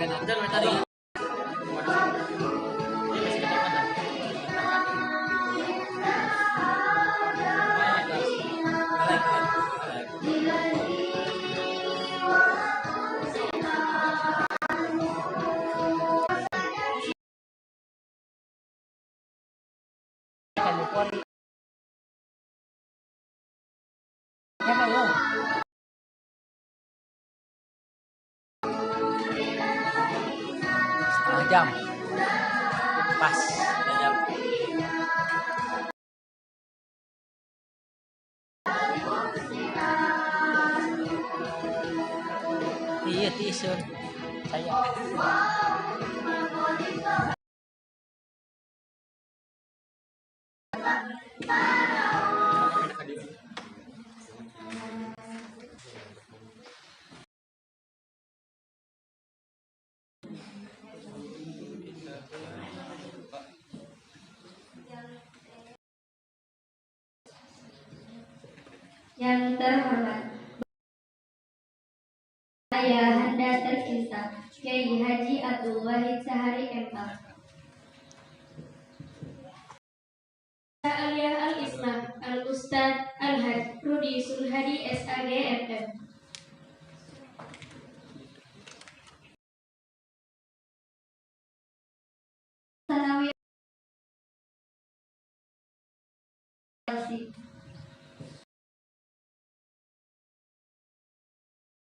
Setengah jam pas jam. Iya t-shirt saya. Yang terhormat Ayahanda tercinta Kiai Haji Abdul Wahid Sahari MP, Aliyah Al-Islam Al-Ustadz Al-Haj Rudi Sulhadi SAG MM, Sanawiyah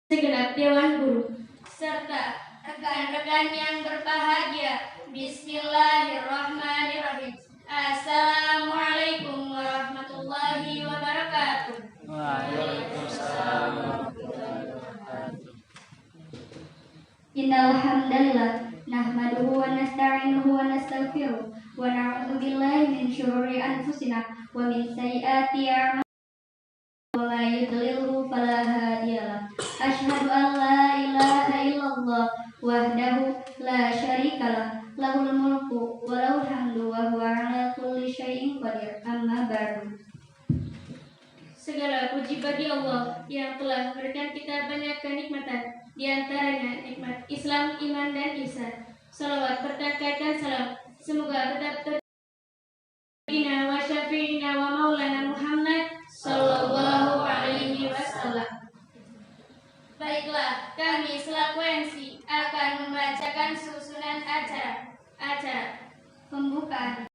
segenap Dewan Guru serta rekan-rekan yang berbahagia. Bismillahirrahmanirrahim. Assalamualaikum warahmatullahi wabarakatuh. Waalaikumsalam warahmatullahi wabarakatuh. Innal hamdalillah nahmaduhu wa nasta'inuhu wa nastaghfiruh wa na'udzu billahi min syururi anfusina wa min sayyiati a'malina. Wa may yudlilhu fala hadiyalah. Asyhadu an la ilaha illallah wahdahu la syarikalah, lahul mulku wa lahul hamdu wa huwa ala kulli syai'in qadir. Amma ba'du. Segala puji bagi Allah yang telah memberikan kita banyak kenikmatan, di antaranya nikmat Islam, iman dan ihsan. Salawat berkah salam semoga tetap terjadi wa syafi'ina wa maulana Muhammad sallallahu alaihi wasallam. Baiklah, kami selaku MC akan membacakan susunan acara pembukaan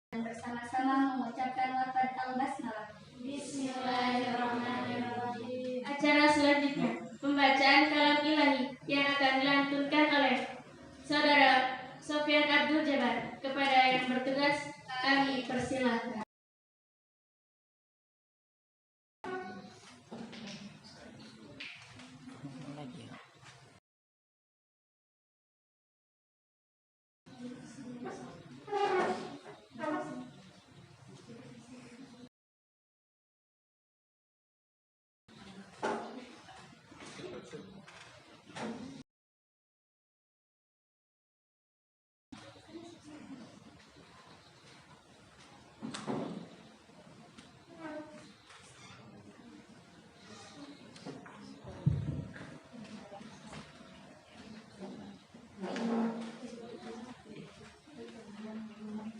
dan bersama-sama mengucapkan lafaz al-basmalah. Bismillahirrahmanirrahim. Acara selanjutnya pembacaan kalam ilahi yang akan dilantunkan oleh Saudara Sofyan Abdul Jabbar. Kepada yang bertugas kami persilahkan.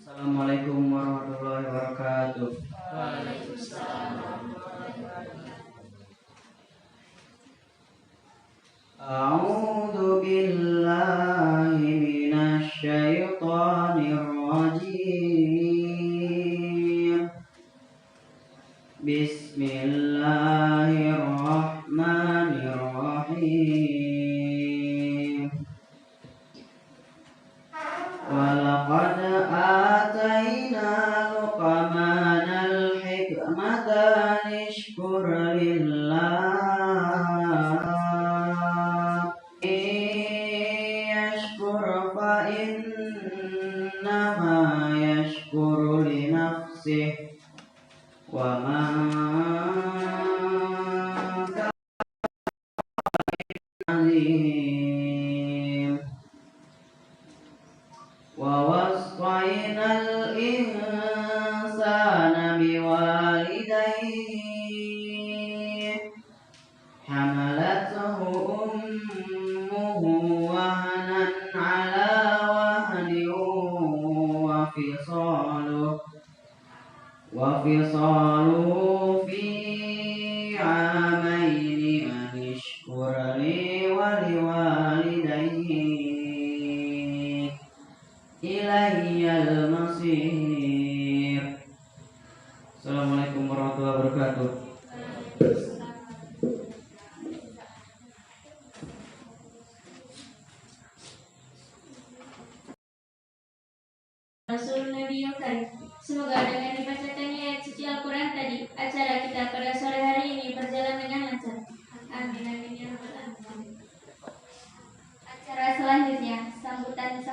Assalamualaikum warahmatullahi wabarakatuh. Waalaikumsalam warahmatullahi wabarakatuh. A'udzu billahi minasy syaithanir rajim. Bismillahirrahmanirrahim. Walaqad atayna Luqmanal hikmata nishkur lillah. Yashkur fa innama yashkuru li nafsihi wa man azim. Wa wasainal insana biwalidayhi hamalathu وفصاله في عامين أن اشكر لي ولوالديك إلي المصير. Assalamualaikum warahmatullahi wabarakatuh. Rasul Nabi Karim. Semoga dengan dibacakannya ayat suci Al-Quran tadi, acara kita pada sore hari ini berjalan dengan lancar. Amin amin ya rabbal alamin. Acara selanjutnya sambutan.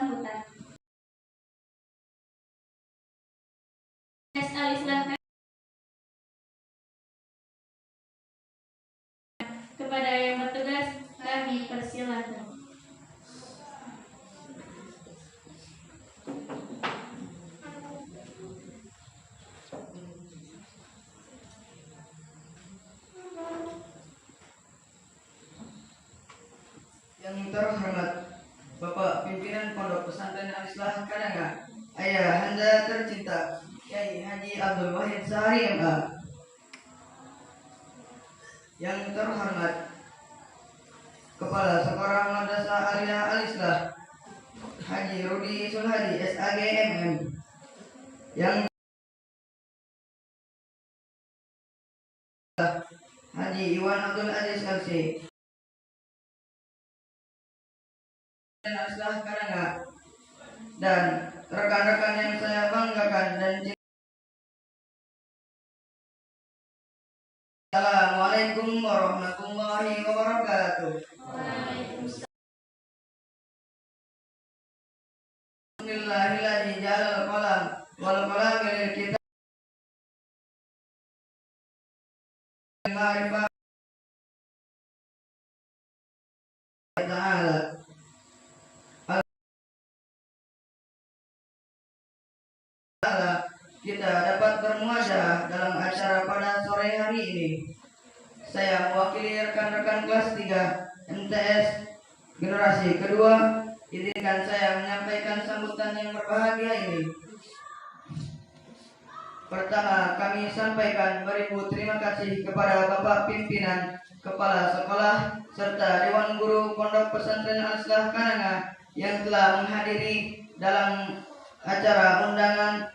Al-Islam kepada yang bertugas kami persilakan. Yang terhormat Bapak Pimpinan Pondok Pesantren Al-Islah Kadanga, Ayah Anda tercinta Kyai Haji Abdul Wahid Sahari MA. Yang terhormat Kepala Sekolah Madrasah Aliyah Al-Islah Haji Rudi Sulhadi SAG MM. Yang Haji Iwan Abdul Aziz LC Al-Islah Kadanga, dan rekan-rekan yang saya banggakan dan cintai. Assalamualaikum warahmatullahi wabarakatuh. Alhamdulillahilladzi jalal qalam wal qalam lil kitab ma'rifah ta'ala. Kita dapat bermuajah dalam acara pada sore hari ini. Saya mewakili rekan-rekan kelas 3 MTS generasi kedua. Izinkan saya menyampaikan sambutan yang berbahagia ini. Pertama, kami sampaikan beribu terima kasih kepada Bapak Pimpinan, Kepala Sekolah, serta Dewan Guru Pondok Pesantren Al-Islah Kadanga yang telah menghadiri dalam acara undangan.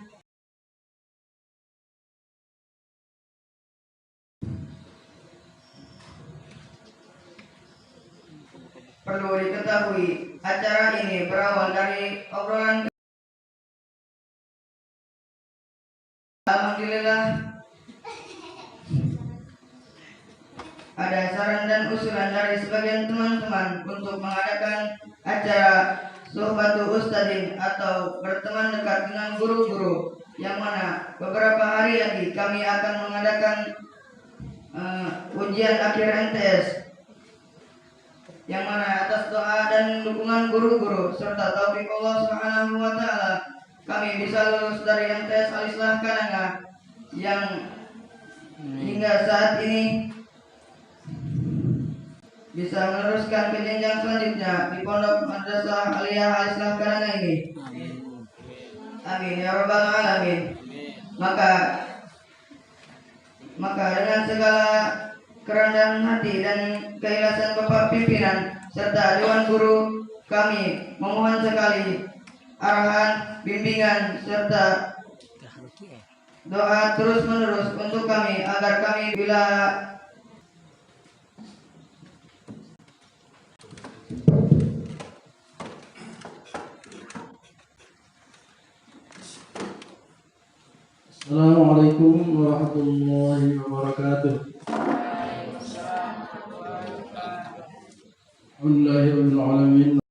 Perlu diketahui, acara ini berawal dari obrolan. Alhamdulillah, ada saran dan usulan dari sebagian teman-teman untuk mengadakan acara Sohbatul Ustadzin atau berteman dekat dengan guru-guru, yang mana beberapa hari lagi kami akan mengadakan ujian akhir MTS, yang mana atas doa dan dukungan guru-guru serta taufik Allah Subhanahu wa taala kami bisa lulus dari MTS Al-Islah Kadanga yang hingga saat ini bisa meneruskan ke jenjang selanjutnya di Pondok Madrasah Aliyah Al-Islah Kadanga ini. Amin ya rabbal alamin. Maka dengan segala kerendahan hati dan keikhlasan Bapak Pimpinan serta Dewan Guru, kami memohon sekali arahan, bimbingan serta doa terus menerus untuk kami agar kami bila Assalamualaikum warahmatullahi wabarakatuh. Alhamdulillahirabbil alamin.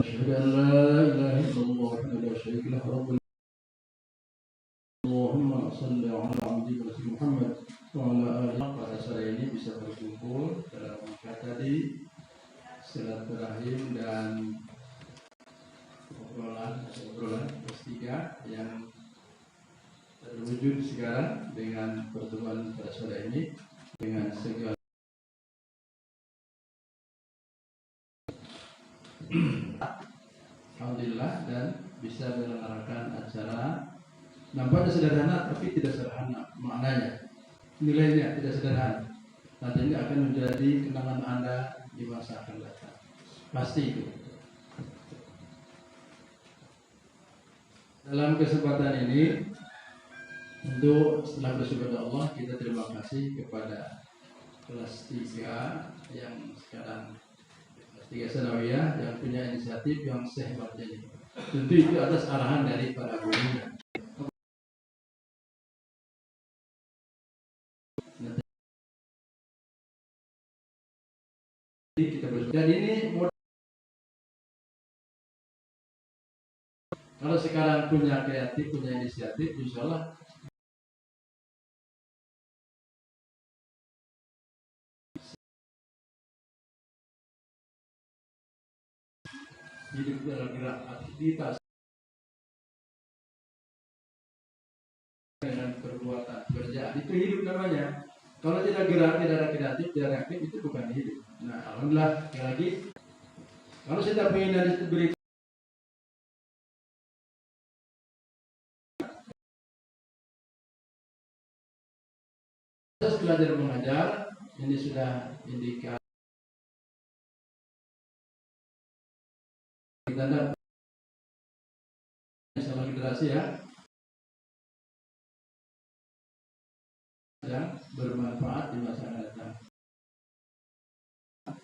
Asyhadu an la ilaha illallah wahdahu la syarika lahu rabbul Allahumma shalli ala abdika Muhammad wa ala alihi. Pada sore ini bisa berkumpul dalam rangka tadi silaturahim dan obrolan kelas 3 yang terwujud sekarang dengan pertemuan pada sore ini dengan segala alhamdulillah, dan bisa menyelenggarakan acara. Nampaknya sederhana tapi tidak sederhana maknanya, nilainya tidak sederhana. Nantinya akan menjadi kenangan Anda di masa akan datang, pasti itu. Dalam kesempatan ini, untuk setelah bersyukur kepada Allah, kita terima kasih kepada kelas 3 yang sekarang kelas 3 Sanawiyah yang punya inisiatif yang sehebat ini. Tentu itu atas arahan dari para gurunya. Kita bersyukur. Dan ini kalau sekarang punya kreatif, punya inisiatif, insya Allah hidup dalam gerak aktivitas dengan perbuatan pekerjaan itu hidup namanya. Kalau tidak gerak, tidak ada kreatif, tidak ada aktif, itu bukan hidup. Nah, alhamdulillah, sekali lagi, kalau kita ingin diberi proses belajar mengajar, ini sudah indikasi tanda salah generasi ya, yang bermanfaat di masa akan datang.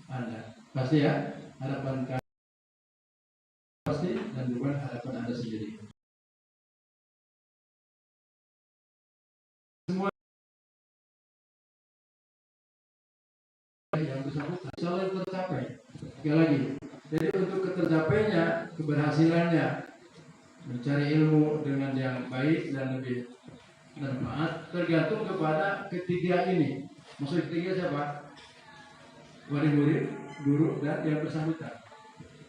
Anda pasti ya, harapan kami pasti, dan bukan harapan Anda sendiri. Semua yang bersangkutan selalu tercapai. Sekali lagi, jadi untuk tercapainya keberhasilannya mencari ilmu dengan yang baik dan lebih bermanfaat tergantung kepada ketiga ini. Maksud ketiga siapa? Wali murid, guru, dan yang bersangkutan.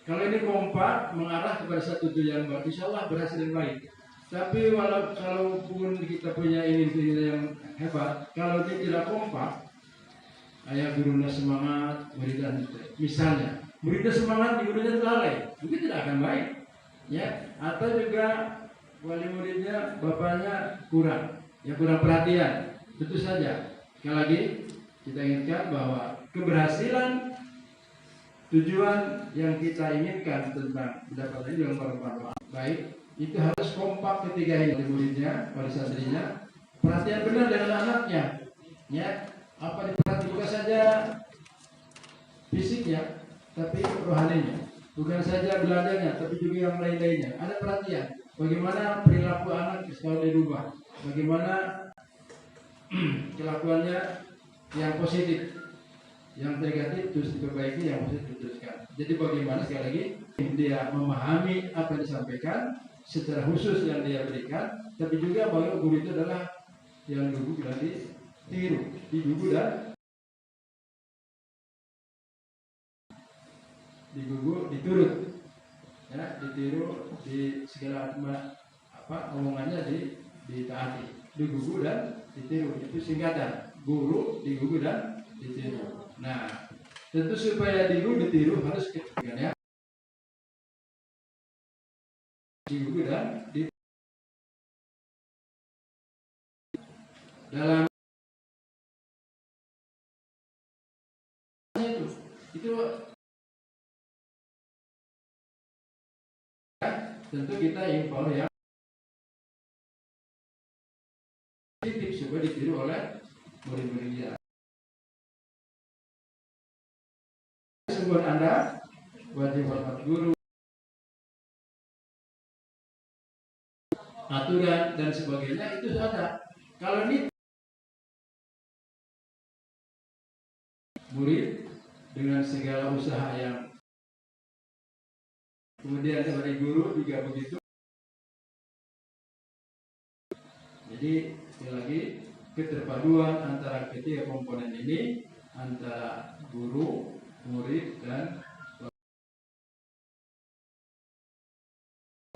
Kalau ini kompak mengarah kepada satu tujuan baik, insya Allah berhasil yang baik. Tapi kalaupun kita punya ini yang hebat, kalau dia tidak kompak, ayah gurunya semangat, muridnya misalnya, muridnya semangat, gurunya lalai, mungkin tidak akan baik, ya. Atau juga wali muridnya, bapaknya kurang perhatian, tentu saja. Sekali lagi kita ingatkan bahwa keberhasilan tujuan yang kita inginkan tentang mendapatkan ilmu yang bermanfaat baik itu harus kompak ketiga ini, wali muridnya, wali santrinya, perhatian benar dengan anaknya, ya. Apa diperhatikan bukan saja fisiknya, tapi rohaninya, bukan saja beladanya, tapi juga yang lain-lainnya. Ada perhatian bagaimana perilaku anak kalau dirubah, bagaimana kelakuannya yang positif, yang negatif terus diperbaiki, yang positif diteruskan. Jadi bagaimana sekali lagi dia memahami apa yang disampaikan secara khusus yang dia berikan, tapi juga bahwa guru itu adalah yang guru dan ditiru, digugu dan diturut, ya, ditiru di segala omongannya ditaati, digugu dan ditiru, itu singkatan guru, digugu dan ditiru. Nah, tentu supaya ditiru harus ketiga, ya, digugu dan ditiru. Dalam itu tentu kita impor yang positif supaya ditiru oleh murid-muridnya. Buat Anda, wajib hormat guru, aturan dan sebagainya itu ada. Kalau ini murid dengan segala usaha yang kemudian dari guru juga begitu. Jadi sekali lagi keterpaduan antara ketiga komponen ini, antara guru, murid, dan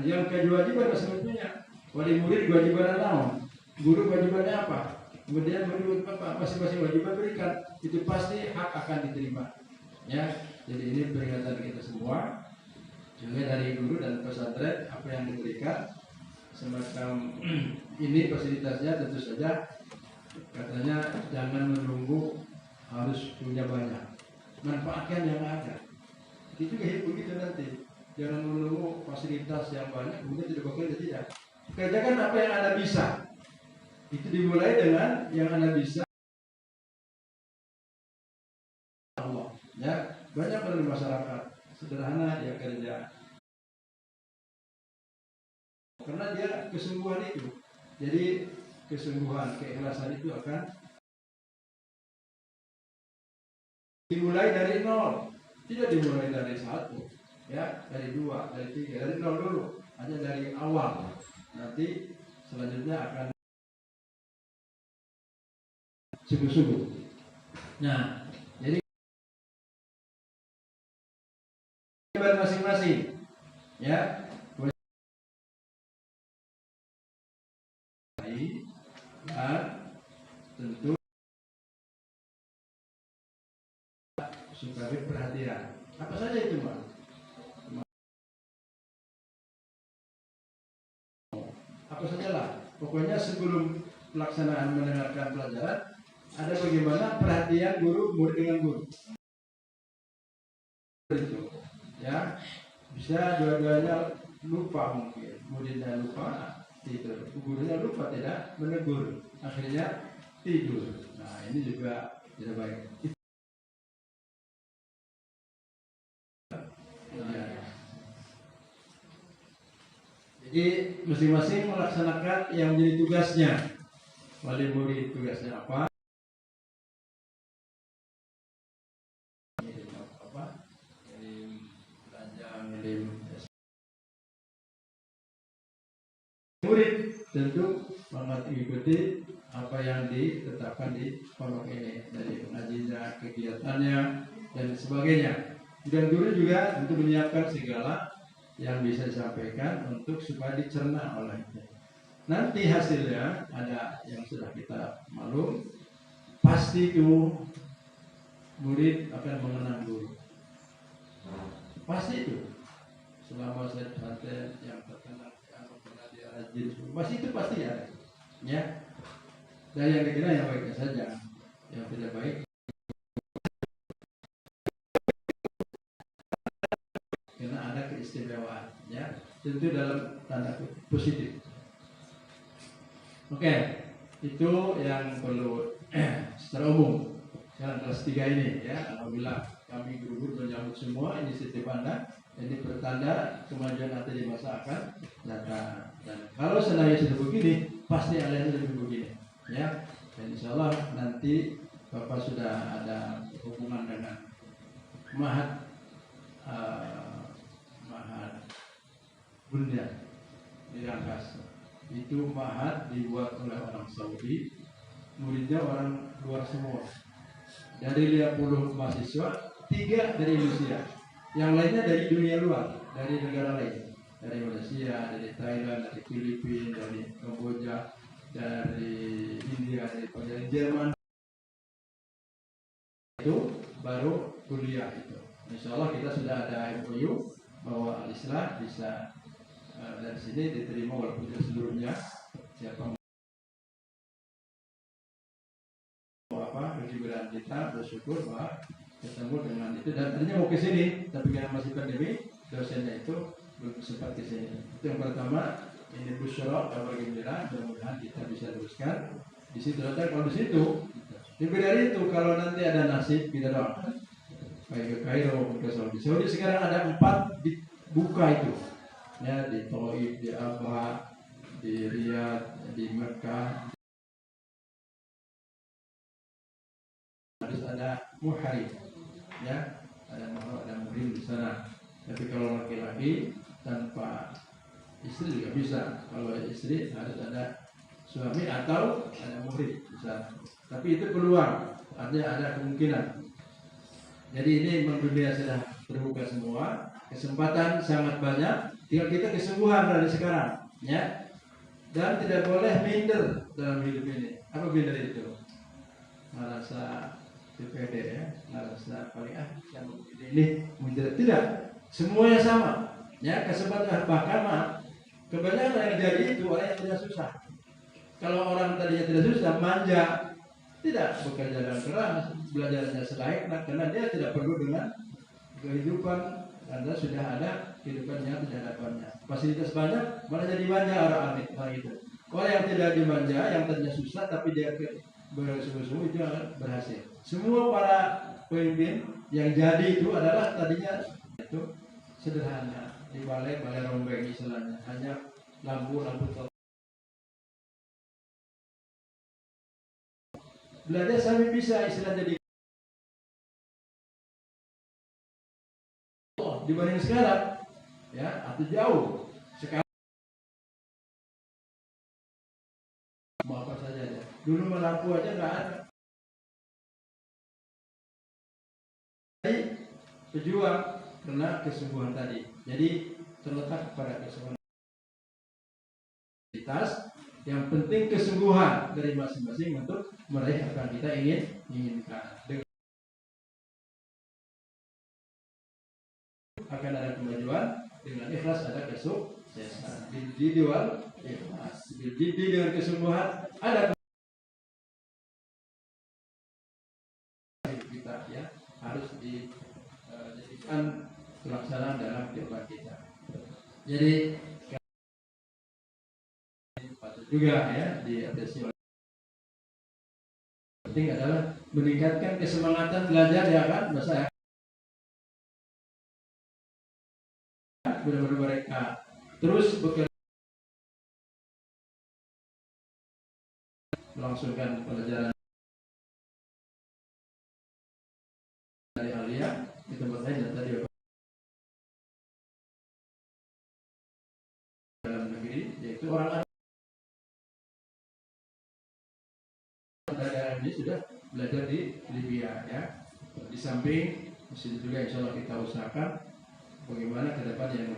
yang kewajiban sebetulnya wali murid kewajiban naon, guru kewajibannya apa, kemudian murid apa, masing-masing wajiban berikan, itu pasti hak akan diterima, ya. Jadi ini peringatan kita semua Sehingga dari guru dan pesantren apa yang diberikan semacam ini fasilitasnya tentu saja katanya jangan menunggu harus punya banyak, manfaatkan yang ada. Itu kayak begitu nanti, jangan menunggu fasilitas yang banyak kemudian tidak bekerja, tidak. Kerjakan apa yang Anda bisa. Itu dimulai dengan yang Anda bisa. Allah, ya banyak dari masyarakat sederhana ya kerja. Karena dia kesungguhan itu, jadi kesungguhan, keikhlasan itu akan dimulai dari nol, tidak dimulai dari satu, ya dari dua, dari tiga, dari nol dulu, hanya dari awal. Nanti selanjutnya akan sungguh-sungguh. Nah, jadi masing-masing, ya. Dan tentu suka perhatian. Apa saja itu, Pak? Apa sajalah. Pokoknya sebelum pelaksanaan mendengarkan pelajaran, ada bagaimana perhatian guru murid dengan guru. Itu, ya bisa dua-duanya lupa mungkin, muridnya lupa. Tidur, gurunya lupa tidak menegur, akhirnya tidur. Nah ini juga tidak baik. Ya. Jadi masing-masing melaksanakan yang menjadi tugasnya. Wali murid tugasnya apa? Murid tentu mengikuti apa yang ditetapkan di pondok ini, dari pengajiannya, kegiatannya dan sebagainya. Dan guru juga tentu menyiapkan segala yang bisa disampaikan untuk supaya dicerna olehnya. Nanti hasilnya ada yang sudah kita maklum, pasti itu murid akan mengenang guru. Pasti itu. Selama saya pesantren yang terkenal rajin, masih itu pasti ada, ya. Dan yang kira yang baiknya saja, yang tidak baik karena ada keistimewaan, ya. Tentu dalam tanda positif. Oke, itu yang perlu secara umum. Sekarang kelas 3 ini, ya. Alhamdulillah kami guru-guru menyambut semua inisiatif Anda. Ini pertanda kemajuan nanti di masa akan datang. Dan kalau seandainya sudah begini, pasti aliansi lebih begini, ya. Dan insya Allah nanti Bapak sudah ada hubungan dengan Mahat Bunda di Rangkas. Itu Mahat dibuat oleh orang Saudi, muridnya orang luar semua. Dari 50 mahasiswa, 3 dari Indonesia. Yang lainnya dari dunia luar, dari negara lain, dari Malaysia, dari Thailand, dari Filipina, dari Kamboja, dari India, dari Jerman. Itu baru kuliah itu. Insya Allah kita sudah ada MOU bahwa Al-Islah bisa dari sini diterima walaupun tidak seluruhnya. Siapa apa kejujuran kita bersyukur bahwa ketemu dengan itu, dan tadinya mau ke sini tapi karena masih pandemi dosennya itu belum sempat ke sini. Itu yang pertama. Ini busyara, kabar gembira, mudah-mudahan kita bisa teruskan di situ. Dan kalau di situ lebih dari itu, kalau nanti ada nasib kita doakan baik ke Kairo maupun ke Saudi. Saudi sekarang ada 4 dibuka itu, ya, di Taif, di Abha, di Riyadh, di Mekah. Harus ada muhrim, ya, ada muhrim di sana. Tapi kalau laki-laki tanpa istri juga bisa. Kalau istri harus ada suami atau ada muhrim di sana. Tapi itu peluang, artinya ada kemungkinan. Jadi ini dunia sudah terbuka semua, kesempatan sangat banyak. Tinggal kita kesungguhan dari sekarang, ya. Dan tidak boleh minder dalam hidup ini. Apa minder itu? Merasa pede, ya, merasa paling yang ini minder. Tidak, semuanya sama. Ya, kesempatan bahkan maaf, kebanyakan yang jadi itu orang yang tidak susah. Kalau orang tadinya tidak susah, manja, tidak bekerja dengan keras, belajarnya selayaknya karena dia tidak perlu dengan kehidupan, karena sudah ada kehidupan yang di hadapannya. Fasilitas banyak, malah jadi manja orang itu. Orang yang tidak dimanja, yang tadinya susah tapi dia bersungguh-sungguh itu akan berhasil. Semua para pemimpin yang jadi itu adalah tadinya itu sederhana, di balai rombeng istilahnya, hanya lampu-lampu top. Belajar sampai bisa istilah jadi dibanding sekarang, ya atau jauh. Sekarang mau apa saja ya. Dulu lampu aja nggak ada. Jadi pejuang karena kesungguhan tadi. Jadi terletak pada kesungguhan. Yang penting kesungguhan dari masing-masing untuk meraih apa yang kita inginkan. Akan ada kemajuan, dengan ikhlas ada kesuksesan. Individual ikhlas, dengan kesungguhan ada kita ya harus dijadikan pelaksanaan dalam kehidupan kita. Jadi patut juga ya diapresiasi. Penting adalah meningkatkan kesemangatan belajar ya kan, bahasa benar-benar mereka terus bekerja melangsungkan pelajaran dari Alia di tempat lain dan tadi dalam negeri, yaitu orang dari ini sudah belajar di Libya ya. Di samping mesin juga insya Allah kita usahakan bagaimana ke depan yang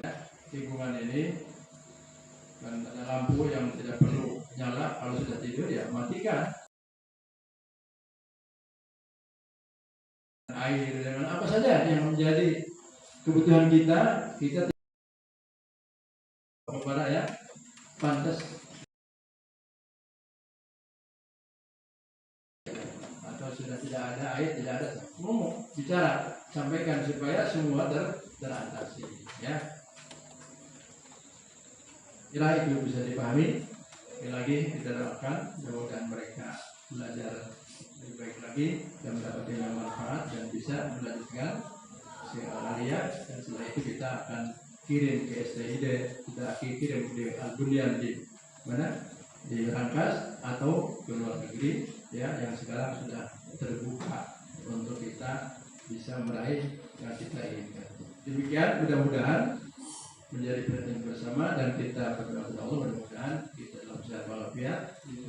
lingkungan ini, dan ada lampu yang tidak perlu nyala, kalau sudah tidur ya matikan. Air dengan apa saja yang menjadi kebutuhan kita kepada ya pantas atau sudah tidak ada air, tidak ada, ngomong bicara sampaikan supaya semua teratasi ya. Kira itu bisa dipahami. Sekali lagi kita doakan mudah-mudahan mereka belajar lebih baik lagi dan mendapatkan manfaat dan bisa melanjutkan Alia, dan setelah itu kita akan kirim ke STID, kita kirim di Al-Bunyan di mana, di Rangkas atau ke luar negeri ya, yang sekarang sudah terbuka untuk kita bisa meraih yang kita inginkan. Demikian, mudah-mudahan menjadi perhatian bersama dan kita berdoa kepada Allah, mudah-mudahan kita dalam sehat walafiat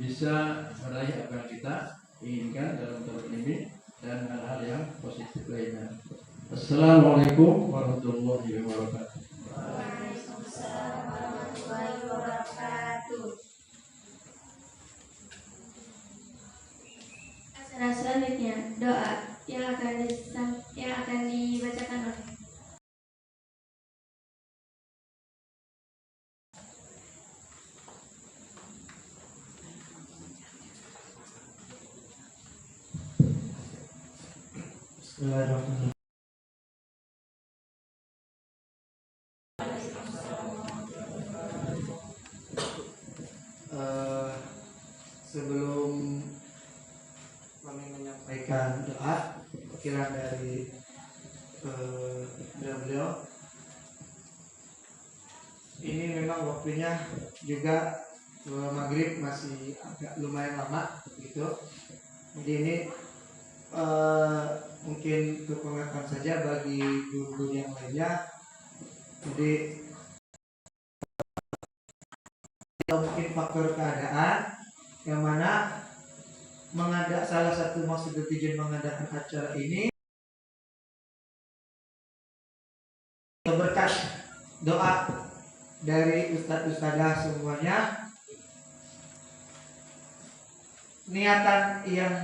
bisa meraih apa yang kita inginkan dalam tahun ini dan hal-hal yang positif lainnya. Assalamualaikum warahmatullahi wabarakatuh. Waalaikumsalam warahmatullahi wabarakatuh. Acara selanjutnya doa yang akan dibacakan oleh Bismillahirrahmanirrahim. Sebelum kami menyampaikan doa perkiraan dari beliau, ini memang waktunya juga maghrib masih agak lumayan lama gitu. Jadi ini mungkin untuk pengetahuan saja bagi guru yang lainnya. Jadi mungkin faktor keadaan yang mana salah satu maksud dan tujuan mengadakan acara ini berkat doa dari ustadz-ustadzah semuanya, niatan yang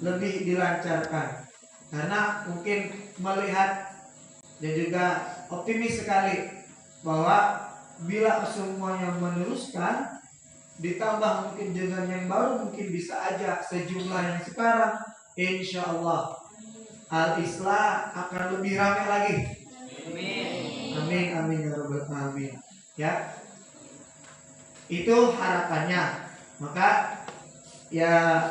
lebih dilancarkan karena mungkin melihat dan juga optimis sekali bahwa bila semuanya meneruskan ditambah mungkin dengan yang baru, mungkin bisa aja sejumlah yang sekarang, insya Allah Al-Islah akan lebih ramai lagi. Amin amin ya rabbal alamin. Ya, itu harapannya. Maka ya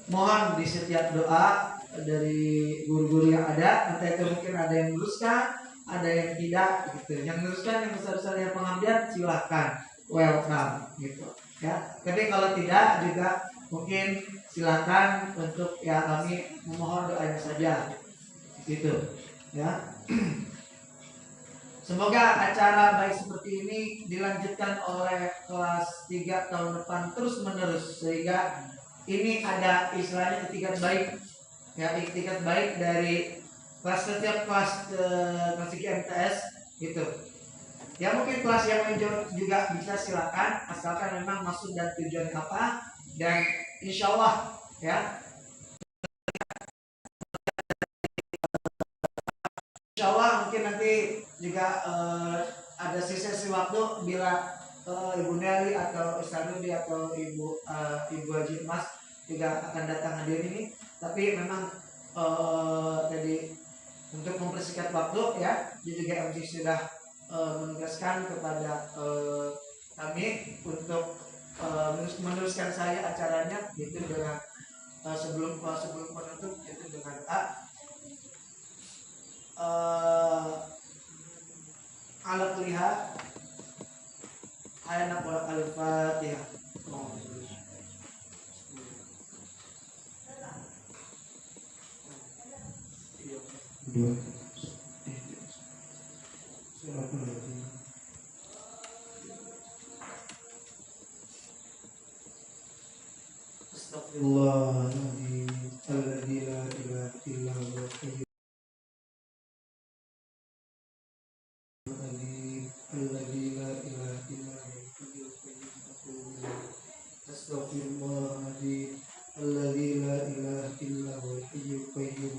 mohon di setiap doa dari guru-guru yang ada, entah itu mungkin ada yang meneruskan, ada yang tidak gitu. Yang meneruskan, yang besar-besar yang pengabdian silahkan, welcome gitu ya. Tapi kalau tidak juga mungkin silakan untuk ya kami memohon doanya saja gitu ya. Semoga acara baik seperti ini dilanjutkan oleh kelas 3 tahun depan terus menerus, sehingga ini ada istilahnya etikat baik ya, etikat baik dari kelas, setiap kelas kelas MTS gitu ya. Mungkin kelas yang lain juga bisa silakan, asalkan memang maksud dan tujuan apa, dan insya Allah ya, insya Allah mungkin nanti juga ada sisi waktu bila Ibu Nelly atau Ustaz Rudi atau Ibu Haji Mas juga akan datang hadir ini. Tapi memang tadi untuk mempersingkat waktu ya, dia juga MC sudah menugaskan kepada kami untuk meneruskan saya acaranya itu dengan sebelum menutup itu dengan ala kulihat ayat al-Fatihah. Astagfirullahaladzim, alladzi la ilaha illa huwal hayyul qayyum, alladzi la ilaha illa huwal hayyul qayyum. Astagfirullahaladzim, alladzi la ilaha illa huwal hayyul qayyum.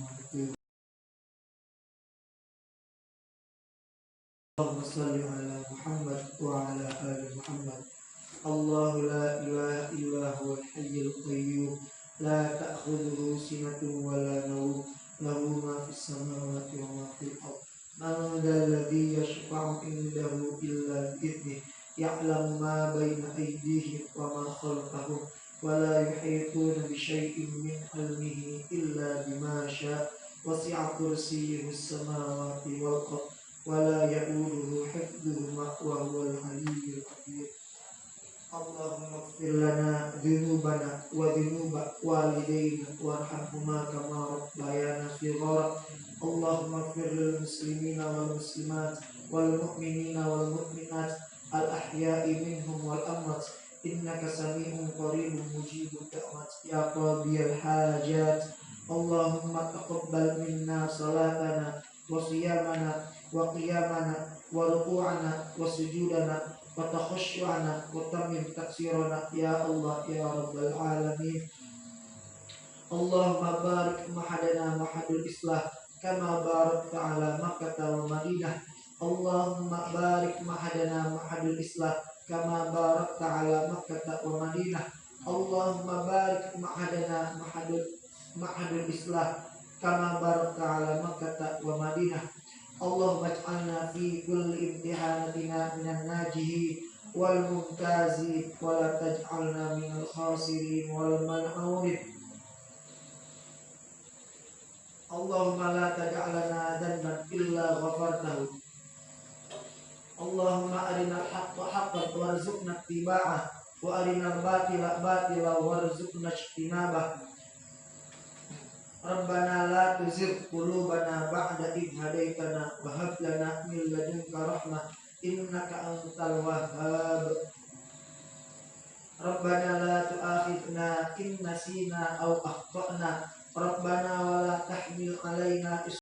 Allahumma shalli ala Muhammad wa ala ali Muhammad. Allahu la ilaha illa huwal hayyul qayyum, la ta'khudhuhu sinatun wa la nawm, lahu ma fis samawati wa ma fil ardh. Man dhal ladzi yashfa'u indahu illa bi'idhnihi, ya'lamu ma bayna aydihim wa ma khalfahum, wa la yuhituna bi syai'in min 'ilmihi illa bima syaa'. Wasi'a kursiyyuhu as-samawati wal ardh, wa la ya'uduhu hifdhuhuma wa huwal 'aliyyul 'azim. Allahumma ighfir lana dhunubana wa dhunuba walidayna warhamhuma kama rabbayana shighara. Allahumma ighfir lil muslimina wal muslimat wal mu'minina wal mu'minat al ahya'i minhum wal amwat, innaka sami'un qaribun mujibud da'wat ya qadiyal hajat. Allahumma taqabbal minna salatana wa siyamana wa qiyamana wa ruku'ana wa sujudana wa takhushu'ana wa tamim taksirana ya Allah ya Rabbal Alamin. Allahumma barik mahadana mahadul islah kama barakta ala Makkah wa Madinah. Allahumma barik mahadana mahadul islah kama barakta ala Makkah wa Madinah. Allahumma barik mahadana mahadul islah kama barakta ala Makkah wa Madinah. Allahumma ij'alna fi kulli imtihanatina minan najihin wal mumtazin wa la taj'alna minal khasirin wal mal'unin. Allahumma la taj'alna dhanban illa ghafartahu. Allahumma arinal haqqa haqqan warzuqna ittiba'ah wa arinal batila batila warzuqna ijtinabah. Rabbana la tuzigh qulubana ba'da idh hadaitana wa hab lana min ladunka rahmah innaka antal wahhab. Rabbana la tu'akhidna in nasina aw akhtana. Rabbana wa la tahmil alaina